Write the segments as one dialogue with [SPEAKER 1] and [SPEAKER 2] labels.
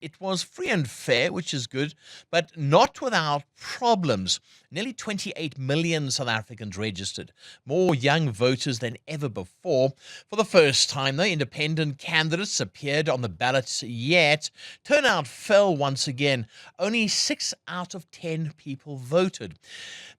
[SPEAKER 1] It was free and fair, which is good, but not without problems. Nearly 28 million South Africans registered, more young voters than ever before. For the first time, though, independent candidates appeared on the ballots yet. Turnout fell once again. Only 6 out of 10 people voted.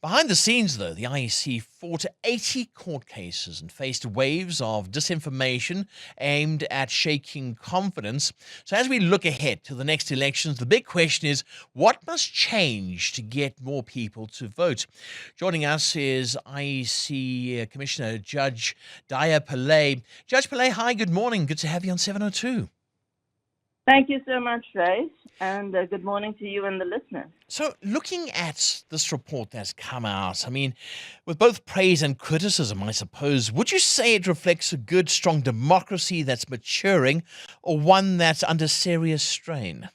[SPEAKER 1] Behind the scenes, though, the IEC fought 80 court cases and faced waves of disinformation aimed at shaking confidence. So as we look ahead to the next elections, the big question is, what must change to get more people to vote? Joining us is IEC Commissioner Judge Dhaya Pillay. Judge Pillay, hi, good morning. Good to have you on 702.
[SPEAKER 2] Thank you so much, Ray, and good morning to you and the listeners.
[SPEAKER 1] So looking at this report that's come out, I mean, with both praise and criticism, I suppose, would you say it reflects a good, strong democracy that's maturing or one that's under serious strain?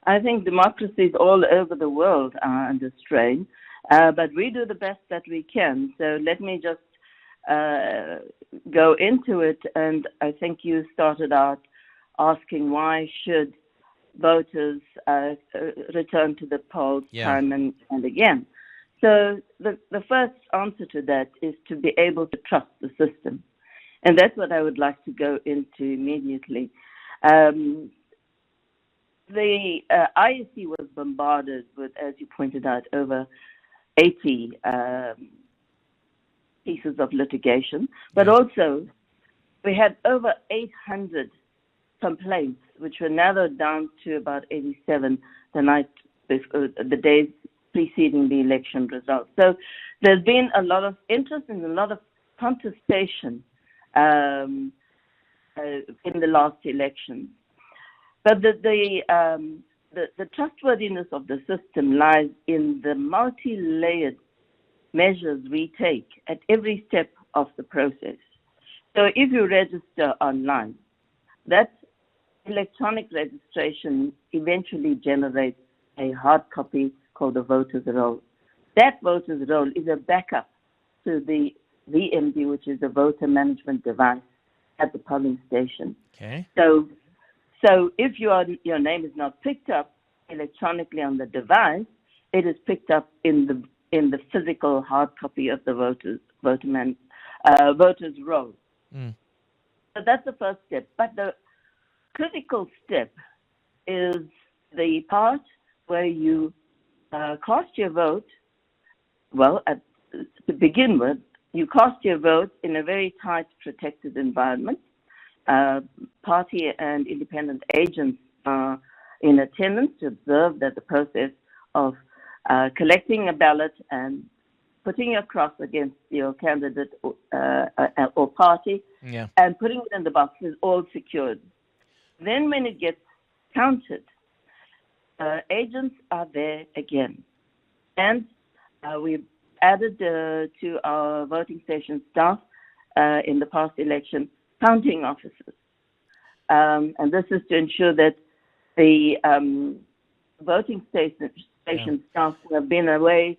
[SPEAKER 2] I think democracies all over the world are under strain, but we do the best that we can. So let me just go into it, and I think you started out asking why should voters return to the polls time and again. So the first answer to that is to be able to trust the system. And that's what I would like to go into immediately. The IEC was bombarded with, as you pointed out, over 80 pieces of litigation, but also we had over 800 complaints, which were narrowed down to about 87 the days preceding the election results. So there's been a lot of interest and a lot of contestation in the last election. But the trustworthiness of the system lies in the multi-layered measures we take at every step of the process. So if you register online, that electronic registration eventually generates a hard copy called a voter's roll. That voter's roll is a backup to the VMD, which is the voter management device at the polling station.
[SPEAKER 1] Okay.
[SPEAKER 2] So if your name is not picked up electronically on the device, it is picked up in the physical hard copy of the voter's roll. So that's the first step. But the critical step is the part where you cast your vote. Well, to begin with, you cast your vote in a very tight, protected environment. Party and independent agents are in attendance to observe that the process of collecting a ballot and putting your cross against your candidate or party and putting it in the box is all secured. Then when it gets counted, agents are there again. And we've added to our voting station staff in the past election counting officers. And this is to ensure that the voting station staff who have been awake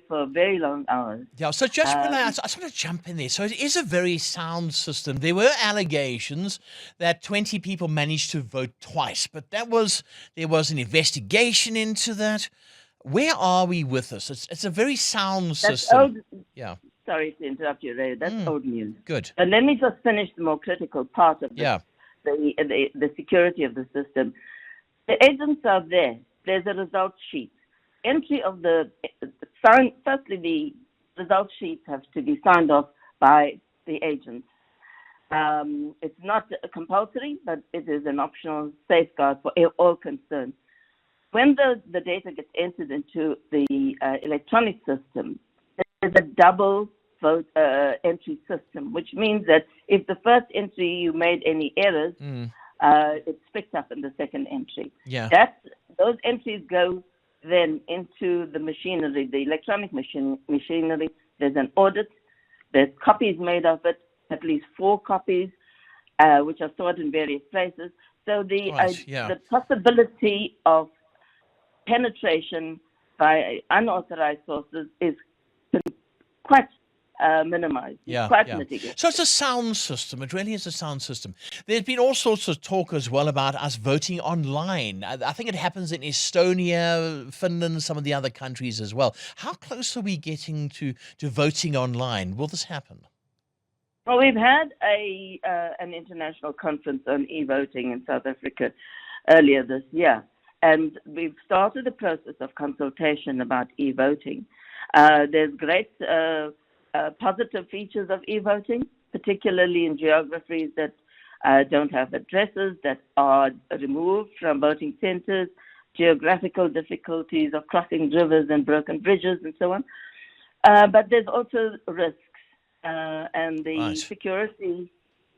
[SPEAKER 2] for very long hours.
[SPEAKER 1] Yeah, so Judge Pillay, I just want to jump in there. So it is a very sound system. There were allegations that 20 people managed to vote twice, but there was an investigation into that. Where are we with this? It's a very sound system.
[SPEAKER 2] Sorry to interrupt you, Ray. That's old news.
[SPEAKER 1] Good.
[SPEAKER 2] But let me just finish the more critical part of the security of the system. The agents are there. There's a result sheet. Entry of firstly, the result sheets have to be signed off by the agents. It's not compulsory, but it is an optional safeguard for all concerned. When the data gets entered into the electronic system, there's a double vote entry system, which means that if the first entry you made any errors, it's picked up in the second entry. Those entries go then into the machinery, the electronic machinery. There's an audit. There's copies made of it, at least 4 copies, which are stored in various places. So the possibility of penetration by unauthorized sources is quite minimized. It's
[SPEAKER 1] Yeah,
[SPEAKER 2] quite
[SPEAKER 1] yeah.
[SPEAKER 2] mitigated.
[SPEAKER 1] So it's a sound system. It really is a sound system. There's been all sorts of talk as well about us voting online. I think it happens in Estonia, Finland, some of the other countries as well. How close are we getting to voting online? Will this happen?
[SPEAKER 2] Well, we've had an international conference on e-voting in South Africa earlier this year, and we've started the process of consultation about e-voting. There's great positive features of e-voting, particularly in geographies that don't have addresses, that are removed from voting centers, geographical difficulties of crossing rivers and broken bridges, and so on. But there's also risks, and the
[SPEAKER 1] Right.
[SPEAKER 2] security,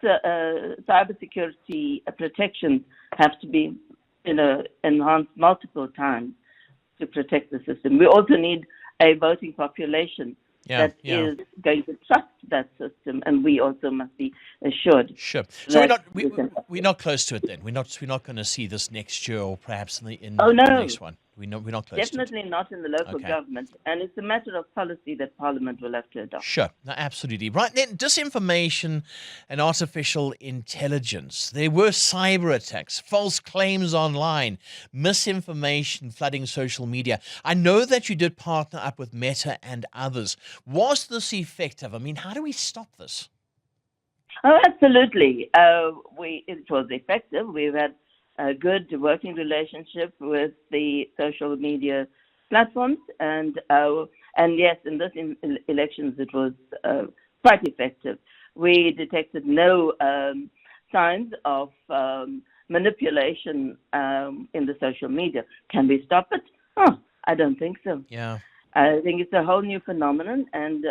[SPEAKER 2] cybersecurity protections have to be, enhanced multiple times to protect the system. We also need a voting population that is going to trust that system, and we also must be assured.
[SPEAKER 1] Sure. So
[SPEAKER 2] that
[SPEAKER 1] we're not close to it then. We're not going to see this next year or perhaps in
[SPEAKER 2] Oh, no.
[SPEAKER 1] the next one. We're not close
[SPEAKER 2] Definitely not in the local
[SPEAKER 1] Okay.
[SPEAKER 2] government, and it's a matter of policy that Parliament will have to
[SPEAKER 1] to it.
[SPEAKER 2] adopt.
[SPEAKER 1] Sure. No, absolutely. Right then, disinformation and artificial intelligence. There were cyber attacks, false claims online, misinformation flooding social media. I know that you did partner up with Meta and others. Was this effective? I mean, how do we stop this?
[SPEAKER 2] Oh, absolutely. It was effective. We've had a good working relationship with the social media platforms, and yes, in this elections it was quite effective. We detected no signs of manipulation in the social media. Can we stop it? Oh, I don't think so.
[SPEAKER 1] Yeah.
[SPEAKER 2] I think it's a whole new phenomenon, and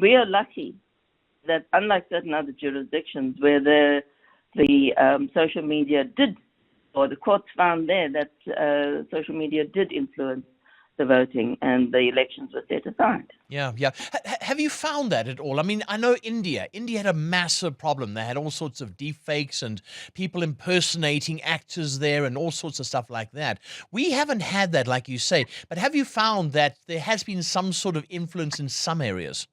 [SPEAKER 2] we are lucky that, unlike certain other jurisdictions where the social media did, or the courts found there that social media did influence the voting and the elections were set aside.
[SPEAKER 1] Yeah, yeah. Have you found that at all? I mean, I know India had a massive problem. They had all sorts of deepfakes and people impersonating actors there and all sorts of stuff like that. We haven't had that, like you say, but have you found that there has been some sort of influence in some areas?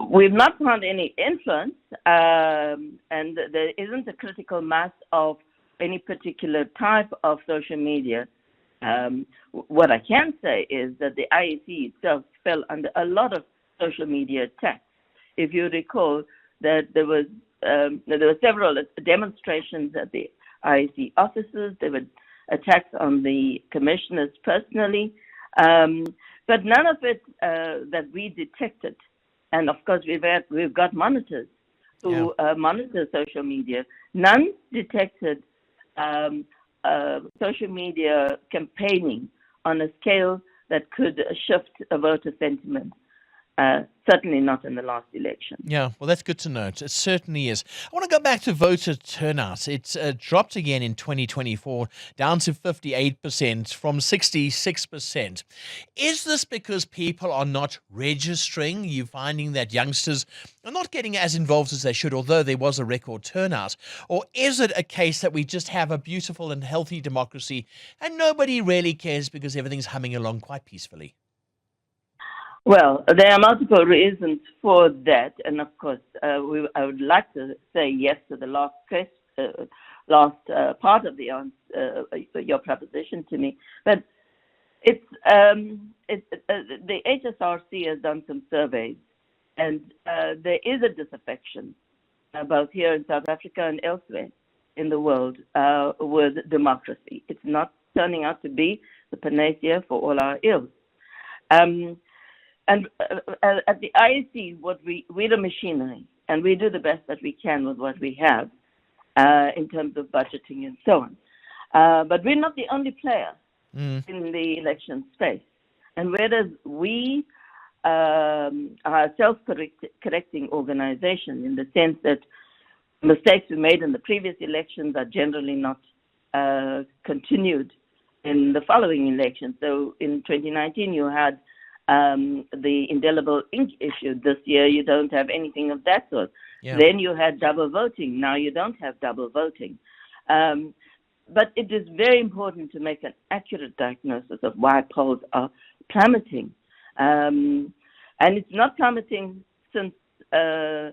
[SPEAKER 2] We've not found any influence, and there isn't a critical mass of any particular type of social media. What I can say is that the IEC itself fell under a lot of social media attacks. If you recall that there were several demonstrations at the IEC offices, there were attacks on the commissioners personally, but none of it that we detected. And of course, we've got monitors who monitor social media. None detected social media campaigning on a scale that could shift a voter sentiment. Certainly not in the last election.
[SPEAKER 1] Yeah, well, that's good to know. It certainly is. I want to go back to voter turnout. It's dropped again in 2024, down to 58% from 66%. Is this because people are not registering? You're finding that youngsters are not getting as involved as they should, although there was a record turnout? Or is it a case that we just have a beautiful and healthy democracy and nobody really cares because everything's humming along quite peacefully?
[SPEAKER 2] Well, there are multiple reasons for that, and of course, I would like to say yes to the last part of the answer, your proposition to me. But the HSRC has done some surveys, and there is a disaffection, both here in South Africa and elsewhere in the world, with democracy. It's not turning out to be the panacea for all our ills. And at the IEC, we're the machinery, and we do the best that we can with what we have in terms of budgeting and so on. But we're not the only player in the election space. And whereas we are a self-correcting organization in the sense that mistakes we made in the previous elections are generally not continued in the following election. So in 2019, you had the indelible ink issue. This year, you don't have anything of that sort. Yeah. Then you had double voting. Now you don't have double voting. But it is very important to make an accurate diagnosis of why polls are plummeting. And And it's not plummeting since, the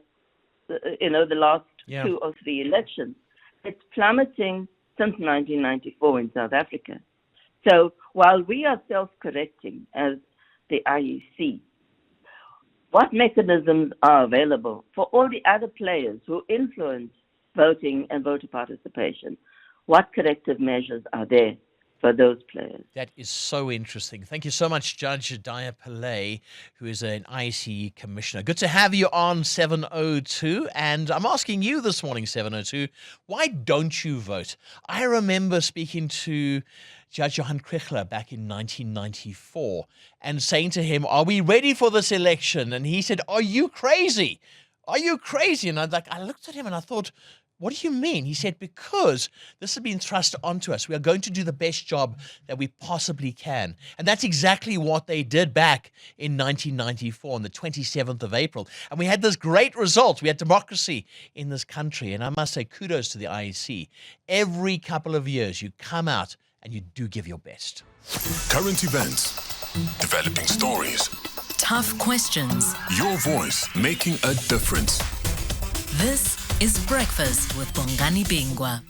[SPEAKER 2] last 2 or 3 elections. It's plummeting since 1994 in South Africa. So while we are self-correcting as the IEC, what mechanisms are available for all the other players who influence voting and voter participation? What corrective measures are there for those players?
[SPEAKER 1] That is so interesting. Thank you so much, Judge Dhaya Pillay, who is an IEC Commissioner. Good to have you on 702. And I'm asking you this morning, 702, why don't you vote? I remember speaking to Judge Johan Krichler back in 1994 and saying to him, are we ready for this election? And he said, are you crazy? Are you crazy? And I looked at him and I thought, what do you mean? He said, because this has been thrust onto us. We are going to do the best job that we possibly can. And that's exactly what they did back in 1994 on the 27th of April. And we had this great result. We had democracy in this country. And I must say kudos to the IEC. Every couple of years, you come out and you do give your best.
[SPEAKER 3] Current events, developing stories,
[SPEAKER 4] tough questions.
[SPEAKER 3] Your voice making a difference.
[SPEAKER 4] This is Breakfast with Bongani Bingwa.